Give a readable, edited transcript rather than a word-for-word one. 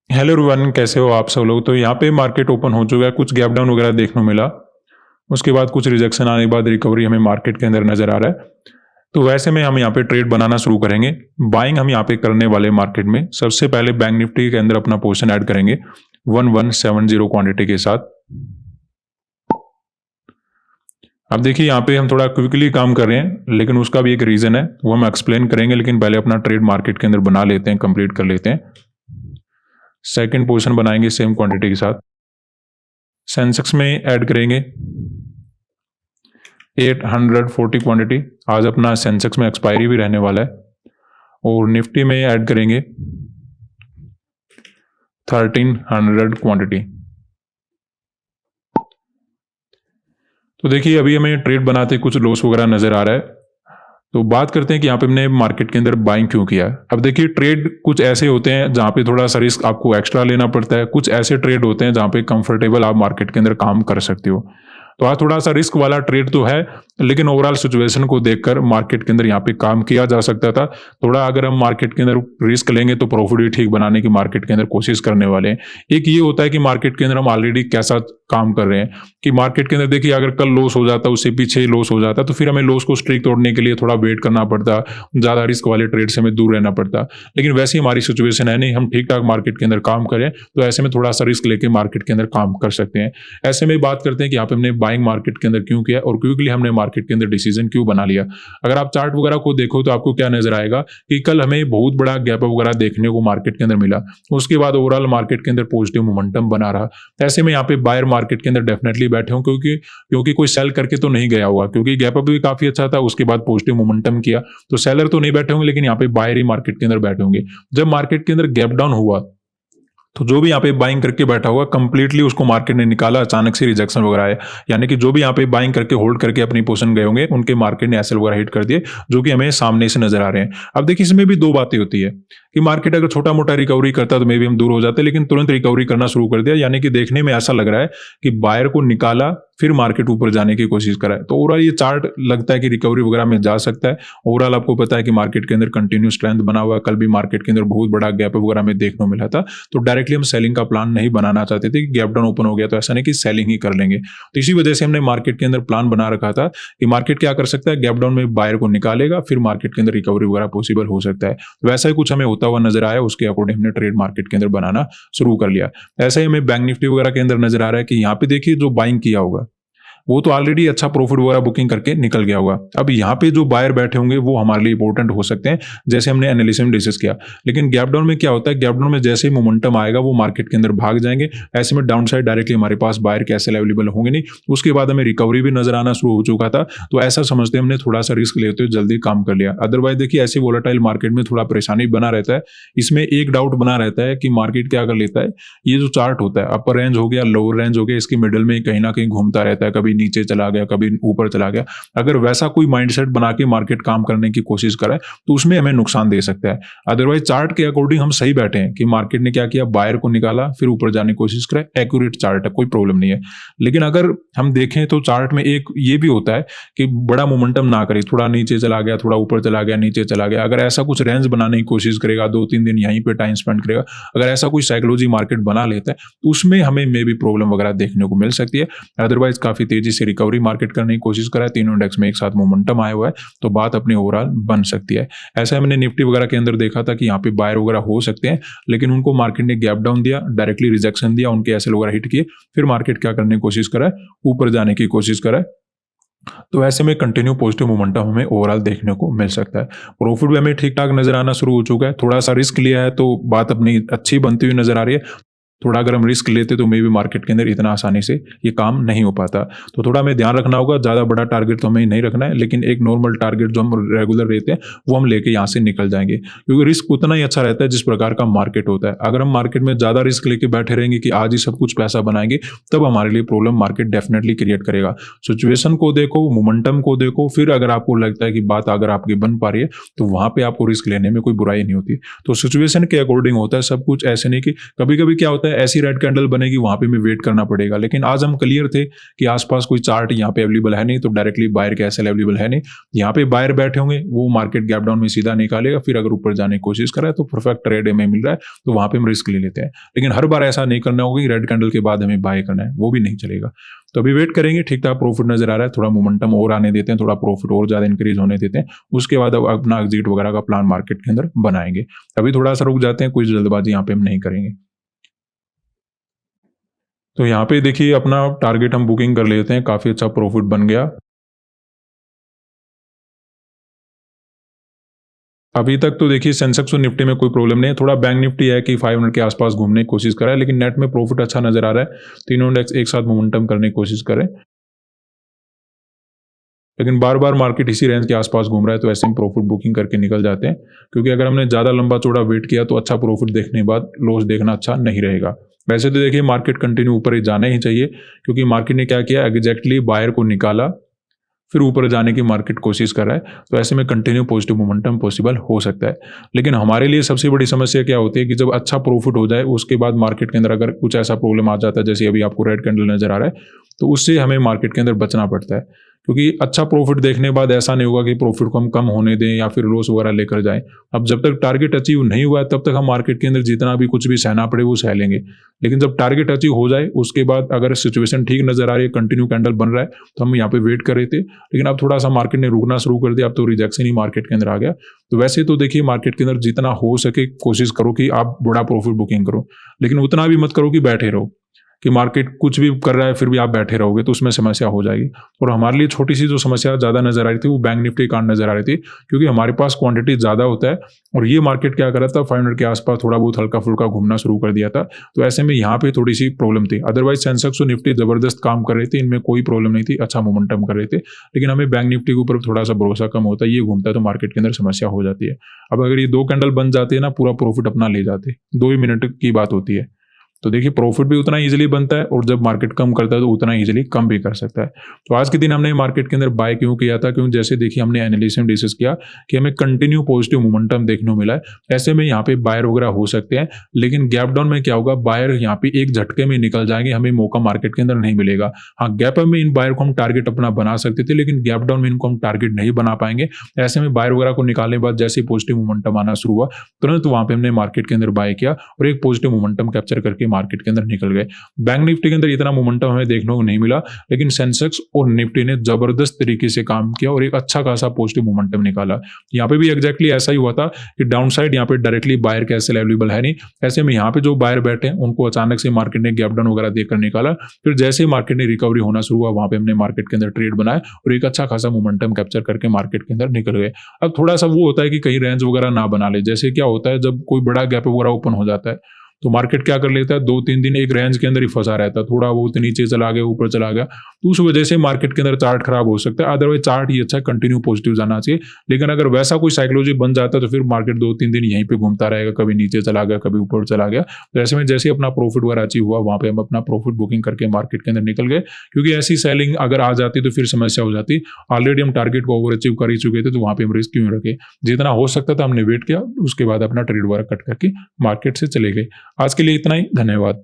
Hello everyone, कैसे हो आप सब लोग। तो यहाँ पे मार्केट ओपन हो चुका है, कुछ गैप डाउन वगैरह देखने को मिला। उसके बाद कुछ रिजेक्शन आने के बाद रिकवरी हमें मार्केट के अंदर नजर आ रहा है। तो वैसे में हम यहाँ पे ट्रेड बनाना शुरू करेंगे। बाइंग हम यहाँ पे करने वाले मार्केट में सबसे पहले बैंक निफ्टी के अंदर अपना पोजीशन ऐड करेंगे 1170 क्वांटिटी के साथ। अब देखिए यहाँ पे हम थोड़ा क्विकली काम कर रहे हैं, लेकिन उसका भी एक रीजन है, वो हम एक्सप्लेन करेंगे। लेकिन पहले अपना ट्रेड मार्केट के अंदर बना लेते हैं, कंप्लीट कर लेते हैं। सेकंड पोजीशन बनाएंगे सेम क्वांटिटी के साथ। सेंसेक्स में ऐड करेंगे 840 क्वांटिटी। आज अपना सेंसेक्स में एक्सपायरी भी रहने वाला है। और निफ्टी में ऐड करेंगे 1300 क्वांटिटी। तो देखिए अभी हमें ट्रेड बनाते कुछ लॉस वगैरह नजर आ रहा है। तो बात करते हैं कि यहाँ पे हमने मार्केट के अंदर बाइंग क्यों किया। अब देखिए ट्रेड कुछ ऐसे होते हैं जहाँ पे थोड़ा सा रिस्क आपको एक्स्ट्रा लेना पड़ता है, कुछ ऐसे ट्रेड होते हैं जहाँ पे कंफर्टेबल आप मार्केट के अंदर काम कर सकते हो। तो आज थोड़ा सा रिस्क वाला ट्रेड तो है, लेकिन ओवरऑल सिचुएशन को देखकर मार्केट के अंदर यहाँ पे काम किया जा सकता था। थोड़ा अगर हम मार्केट के अंदर रिस्क लेंगे तो प्रॉफिट भी ठीक बनाने की मार्केट के अंदर कोशिश करने वाले हैं। एक ये होता है कि मार्केट के अंदर हम ऑलरेडी कैसा काम कर रहे हैं कि मार्केट के अंदर देखिए अगर कल लॉस हो जाता, उससे पीछे लॉस हो जाता, तो फिर हमें लॉस को स्ट्रीक तोड़ने के लिए थोड़ा वेट करना पड़ता, ज्यादा रिस्क वाले ट्रेड से हमें दूर रहना पड़ता। लेकिन वैसे हमारी सिचुएशन है नहीं, हम ठीक ठाक मार्केट के अंदर काम करें तो ऐसे में थोड़ा सा रिस्क लेके मार्केट के अंदर काम कर सकते हैं। ऐसे में बात करते हैं कि यहाँ पे हमने बाइंग मार्केट के अंदर क्यों किया और क्विकली हमने मार्केट के अंदर डिसीजन क्यों बना लिया। अगर आप चार्ट वगैरह को देखो तो आपको क्या नजर आएगा कि कल हमें बहुत बड़ा गैप वगैरह देखने को मार्केट के अंदर मिला। उसके बाद ओवरऑल मार्केट के अंदर पॉजिटिव मोमेंटम बना रहा। ऐसे में यहाँ पे बायर मार्केट के अंदर डेफिनेटली बैठे हों, क्योंकि कोई सेल करके तो नहीं गया हुआ, क्योंकि गैप अप भी काफी अच्छा था। उसके बाद पॉजिटिव मोमेंटम किया, तो सेलर तो नहीं बैठे होंगे, लेकिन यहाँ पे बायर ही मार्केट के अंदर बैठे होंगे। जब मार्केट के अंदर गैप डाउन हुआ तो जो भी यहाँ पे बाइंग करके बैठा हुआ कंप्लीटली उसको मार्केट ने निकाला, अचानक से रिजेक्शन वगैरह आए। यानी कि जो भी यहाँ पे बाइंग करके होल्ड करके अपनी पोजीशन गए होंगे उनके मार्केट ने एसएल वगैरह हिट कर दिए, जो कि हमें सामने से नजर आ रहे हैं। अब देखिए इसमें भी दो बातें होती है कि मार्केट अगर छोटा मोटा रिकवरी करता तो मे भी हम दूर हो जाते, लेकिन तुरंत रिकवरी करना शुरू कर दिया। यानी कि देखने में ऐसा लग रहा है कि बायर को निकाला फिर मार्केट ऊपर जाने की कोशिश करा है। तो ओवरऑल ये चार्ट लगता है कि रिकवरी वगैरह में जा सकता है। ओवरऑल आपको पता है कि मार्केट के अंदर कंटिन्यू स्ट्रेंथ बना हुआ है। कल भी मार्केट के अंदर बहुत बड़ा गैप वगैरह में देखने को मिला था। तो डायरेक्टली हम सेलिंग का प्लान नहीं बनाना चाहते थे कि गैप डाउन ओपन हो गया तो ऐसा नहीं कि सेलिंग ही कर लेंगे। तो इसी वजह से हमने मार्केट के अंदर प्लान बना रखा था कि मार्केट क्या कर सकता है, गैप डाउन में बायर को निकालेगा, फिर मार्केट के अंदर रिकवरी वगैरह पॉसिबल हो सकता है। तो वैसा ही कुछ हमें होता हुआ नजर आया, उसके अकॉर्डिंग हमने ट्रेड मार्केट के अंदर बनाना शुरू कर लिया। ऐसा ही हमें बैंक निफ्टी वगैरह के अंदर नजर आ रहा है कि यहाँ पे देखिए जो बाइंग किया होगा वो तो ऑलरेडी अच्छा प्रॉफिट वगैरह बुकिंग करके निकल गया होगा। अब यहाँ पे जो बायर बैठे होंगे वो हमारे लिए इंपॉर्टेंट हो सकते हैं, जैसे हमने एनालिसिस में डिस्कस किया। लेकिन गैप डाउन में क्या होता है, गैप डाउन में जैसे ही मोमेंटम आएगा वो मार्केट के अंदर भाग जाएंगे। ऐसे में डाउन साइड डायरेक्टली हमारे पास बायर के ऐसे अवेलेबल होंगे नहीं। उसके बाद हमें रिकवरी भी नजर आना शुरू हो चुका था। तो ऐसा समझते हमने थोड़ा सा रिस्क लेते हुए जल्दी काम कर लिया। अदरवाइज देखिए ऐसे वोलेटाइल मार्केट में थोड़ा परेशानी बना रहता है। इसमें एक डाउट बना रहता है कि मार्केट क्या कर लेता है, ये जो चार्ट होता है अपर रेंज हो गया, लोअर रेंज हो गया, इसके मिडिल में कहीं ना कहीं घूमता रहता है, कभी नीचे चला गया, कभी ऊपर चला गया। अगर वैसा कोई माइंडसेट बना के मार्केट काम करने की कोशिश करे तो उसमें हमें नुकसान दे सकता है। अदरवाइज चार्ट के अकॉर्डिंग हम सही बैठे हैं कि मार्केट ने क्या किया, बायर को निकाला फिर ऊपर जाने की कोशिश करे, एक्यूरेट चार्ट है, कोई प्रॉब्लम नहीं है। लेकिन अगर हम देखें तो चार्ट में एक ये भी होता है कि बड़ा मोमेंटम ना करे, थोड़ा नीचे चला गया, थोड़ा ऊपर चला गया, नीचे चला गया। अगर ऐसा कुछ रेंज बनाने की कोशिश करेगा, 2-3 दिन यहीं पे टाइम स्पेंड करेगा, अगर ऐसा कोई साइकोलॉजी मार्केट बना लेता है तो उसमें हमें मे भी प्रॉब्लम वगैरह देखने को मिल सकती है। अदरवाइज काफी तेजी से रिकवरी मार्केट करने की कोशिश करा है, तीनों इंडेक्स में एक साथ मोमेंटम आया हुआ है, तो बात अपनी ओवरऑल बन सकती है। ऐसा हमने निफ्टी वगैरह के अंदर देखा था कि यहाँ पे बायर वगैरह हो सकते हैं, लेकिन उनको मार्केट ने गैप डाउन दिया, डायरेक्टली रिजेक्शन दिया, उनके एसएल वगैरह हिट किए, फिर मार्केट क्या करने की कोशिश करा है, ऊपर जाने की कोशिश करा है। तो ऐसे में कंटिन्यू पॉजिटिव मोमेंटम हमें ओवरऑल देखने को मिल सकता है। प्रॉफिट भी हमें ठीक ठाक नजर आना शुरू हो चुका है। थोड़ा सा रिस्क लिया है तो बात अपनी अच्छी बनती हुई नजर आ रही है। थोड़ा अगर हम रिस्क लेते तो मे भी मार्केट के अंदर इतना आसानी से ये काम नहीं हो पाता। तो थोड़ा हमें ध्यान रखना होगा, ज़्यादा बड़ा टारगेट तो हमें नहीं रखना है, लेकिन एक नॉर्मल टारगेट जो हम रेगुलर रहते हैं वो हम लेके यहाँ से निकल जाएंगे, क्योंकि रिस्क उतना ही अच्छा रहता है जिस प्रकार का मार्केट होता है। अगर हम मार्केट में ज़्यादा रिस्क लेके बैठे रहेंगे कि आज ही सब कुछ पैसा बनाएंगे, तब हमारे लिए प्रॉब्लम मार्केट डेफिनेटली क्रिएट करेगा। सिचुएशन को देखो, मोमेंटम को देखो, फिर अगर आपको लगता है कि बात अगर आपकी बन पा रही है तो वहाँ पे आपको रिस्क लेने में कोई बुराई नहीं होती। तो सिचुएशन के अकॉर्डिंग होता है सब कुछ। ऐसे नहीं कि कभी कभी क्या होता है ऐसी रेड कैंडल बनेगी वहाँ पे हमें वेट करना पड़ेगा। लेकिन आज हम क्लियर थे कि आसपास कोई चार्ट यहाँ पे अवेलेबल है नहीं, तो डायरेक्टली बायर के एसएल अवेलेबल है नहीं, यहाँ पे बायर बैठे होंगे, वो मार्केट गैप डाउन में सीधा निकालेगा, फिर अगर ऊपर जाने की कोशिश कर रहा है तो परफेक्ट ट्रेड हमें मिल रहा है तो वहाँ पे हम रिस्क ले लेते हैं। लेकिन हर बार ऐसा नहीं करना होगा कि रेड कैंडल के बाद हमें बाय करना है, वो भी नहीं चलेगा। तो अभी वेट करेंगे, ठीक ठाक प्रॉफिट नजर आ रहा है, थोड़ा मोमेंटम और आने देते हैं, थोड़ा प्रॉफिट और ज्यादा इंक्रीज होने देते हैं, उसके बाद अब अपना एग्जिट वगैरह का प्लान मार्केट के अंदर बनाएंगे। अभी थोड़ा सा रुक जाते हैं, कोई जल्दबाजी यहाँ पे हम नहीं करेंगे। तो यहाँ पे देखिए अपना टारगेट हम बुकिंग कर लेते हैं, काफी अच्छा प्रॉफिट बन गया। अभी तक तो देखिए सेंसेक्स और निफ्टी में कोई प्रॉब्लम नहीं है, थोड़ा बैंक निफ्टी है कि 500 के आसपास घूमने की कोशिश कर रहा है, लेकिन नेट में प्रॉफिट अच्छा नजर आ रहा है, तीनों इंडेक्स एक साथ मोमेंटम करने की कोशिश करें। लेकिन बार बार मार्केट इसी रेंज के आसपास घूम रहा है, तो ऐसे में प्रॉफिट बुकिंग करके निकल जाते हैं, क्योंकि अगर हमने ज़्यादा लंबा चौड़ा वेट किया तो अच्छा प्रॉफिट देखने के बाद लॉस देखना अच्छा नहीं रहेगा। वैसे तो देखिए मार्केट कंटिन्यू ऊपर ही जाना ही चाहिए, क्योंकि मार्केट ने क्या किया, एग्जैक्टली बायर को निकाला, फिर ऊपर जाने की मार्केट कोशिश कर रहा है, तो ऐसे में कंटिन्यू पॉजिटिव मोमेंटम पॉसिबल हो सकता है। लेकिन हमारे लिए सबसे बड़ी समस्या क्या होती है कि जब अच्छा प्रॉफिट हो जाए उसके बाद मार्केट के अंदर अगर कुछ ऐसा प्रॉब्लम आ जाता है, जैसे अभी आपको रेड कैंडल नजर आ रहा है, तो उससे हमें मार्केट के अंदर बचना पड़ता है, क्योंकि अच्छा प्रॉफिट देखने के बाद ऐसा नहीं होगा कि प्रॉफिट को हम कम होने दें या फिर लॉस वगैरह लेकर जाएं। अब जब तक टारगेट अचीव नहीं हुआ है तब तक हम मार्केट के अंदर जितना भी कुछ भी सहना पड़े वो सह लेंगे, लेकिन जब टारगेट अचीव हो जाए उसके बाद अगर सिचुएशन ठीक नजर आ रही है, कंटिन्यू कैंडल बन रहा है, तो हम यहाँ पे वेट कर रहे थे, लेकिन अब थोड़ा सा मार्केट ने रुकना शुरू कर दिया, अब तो रिजेक्शन ही मार्केट के अंदर आ गया। तो वैसे तो देखिए मार्केट के अंदर जितना हो सके कोशिश करो कि आप बड़ा प्रॉफिट बुकिंग करो, लेकिन उतना भी मत करो कि बैठे रहो, कि मार्केट कुछ भी कर रहा है फिर भी आप बैठे रहोगे तो उसमें समस्या हो जाएगी। और हमारे लिए छोटी सी जो समस्या ज़्यादा नजर आ रही थी वो बैंक निफ्टी के कारण नजर आ रही थी, क्योंकि हमारे पास क्वांटिटी ज़्यादा होता है और ये मार्केट क्या कर रहा था, 500 के आसपास थोड़ा बहुत हल्का फुल्का घूमना शुरू कर दिया था, तो ऐसे में यहाँ पे थोड़ी सी प्रॉब्लम थी। अदरवाइज सेंसेक्स और निफ्टी जबरदस्त काम कर रहे थे, इनमें कोई प्रॉब्लम नहीं थी, अच्छा मोमेंटम कर रहे थे, लेकिन हमें बैंक निफ्टी के ऊपर थोड़ा सा भरोसा कम होता है, ये घूमता है तो मार्केट के अंदर समस्या हो जाती है। अब अगर ये 2 कैंडल बन जाते हैं ना, पूरा प्रॉफिट अपना ले जाते, 2 ही मिनट की बात होती है, तो देखिए प्रॉफिट भी उतना इजीली बनता है और जब मार्केट कम करता है तो उतना इजीली कम भी कर सकता है। तो आज के दिन हमने मार्केट के अंदर बाय क्यों किया था, क्योंकि जैसे देखिए हमने एनालिसिस में डिस्कस किया कि हमें कंटिन्यू पॉजिटिव मोमेंटम देखने को मिला है, ऐसे में यहाँ पे बायर वगैरह हो सकते हैं, लेकिन गैप डाउन में क्या होगा, बायर यहाँ पे एक झटके में निकल जाएंगे, हमें मौका मार्केट के अंदर नहीं मिलेगा। हाँ, गैप अप में इन बायर को हम टारगेट अपना बना सकते थे, लेकिन गैप डाउन में इनको हम टारगेट नहीं बना पाएंगे। ऐसे में बायर वगैरह को निकालने के बाद जैसे पॉजिटिव मोमेंटम आना शुरू हुआ, तुरंत वहां पे हमने मार्केट के अंदर बाय किया और एक पॉजिटिव मोमेंटम कैप्चर करके मार्केट के अंदर निकल गए। बैंक निफ्टी के अंदर इतना मोमेंटम हमें देखने को नहीं मिला, लेकिन सेंसेक्स और निफ्टी ने जबरदस्त तरीके से काम किया और एक अच्छा खासा पॉजिटिव मोमेंटम निकाला। यहाँ पे भी एग्जैक्टली ऐसा ही हुआ था कि डाउन साइड यहाँ पे डायरेक्टली बायर के एसएल अवेलेबल है नहीं, ऐसे में यहाँ पे जो बायर बैठे हैं उनको अचानक से मार्केट ने गैप डाउन वगैरह देखकर निकाला, फिर जैसे ही मार्केट ने रिकवरी होना शुरू हुआ वहां पे हमने मार्केट के अंदर ट्रेड बनाया और एक अच्छा खासा मोमेंटम कैप्चर करके मार्केट के अंदर निकल गए। अब थोड़ा सा वो होता है कि कहीं रेंज वगैरह ना बना ले, जैसे क्या होता है जब कोई बड़ा गैप वगैरह ओपन हो जाता है तो मार्केट क्या कर लेता है, 2-3 दिन एक रेंज के अंदर ही फंसा रहता है, थोड़ा बहुत नीचे चला गया ऊपर चला गया, तो उस वजह से मार्केट के अंदर चार्ट खराब हो सकता है। अदरवाइज चार्ट ही अच्छा है, कंटिन्यू पॉजिटिव जाना चाहिए, लेकिन अगर वैसा कोई साइकोलॉजी बन जाता है तो फिर मार्केट 2-3 दिन यहीं पे घूमता रहेगा, कभी नीचे चला गया कभी ऊपर चला गया। तो ऐसे में जैसे अपना प्रॉफिट वगैरह अचीव हुआ वहां पे हम अपना प्रॉफिट बुकिंग करके मार्केट के अंदर निकल गए, क्योंकि ऐसी सेलिंग अगर आ जाती तो फिर समस्या हो जाती। ऑलरेडी हम टारगेट को ओवर अचीव कर ही चुके थे, तो वहां पे हम रिस्क क्यों रखे, जितना हो सकता था हमने वेट किया, उसके बाद अपना ट्रेड वगैरह कट करके मार्केट से चले गए। आज के लिए इतना ही, धन्यवाद।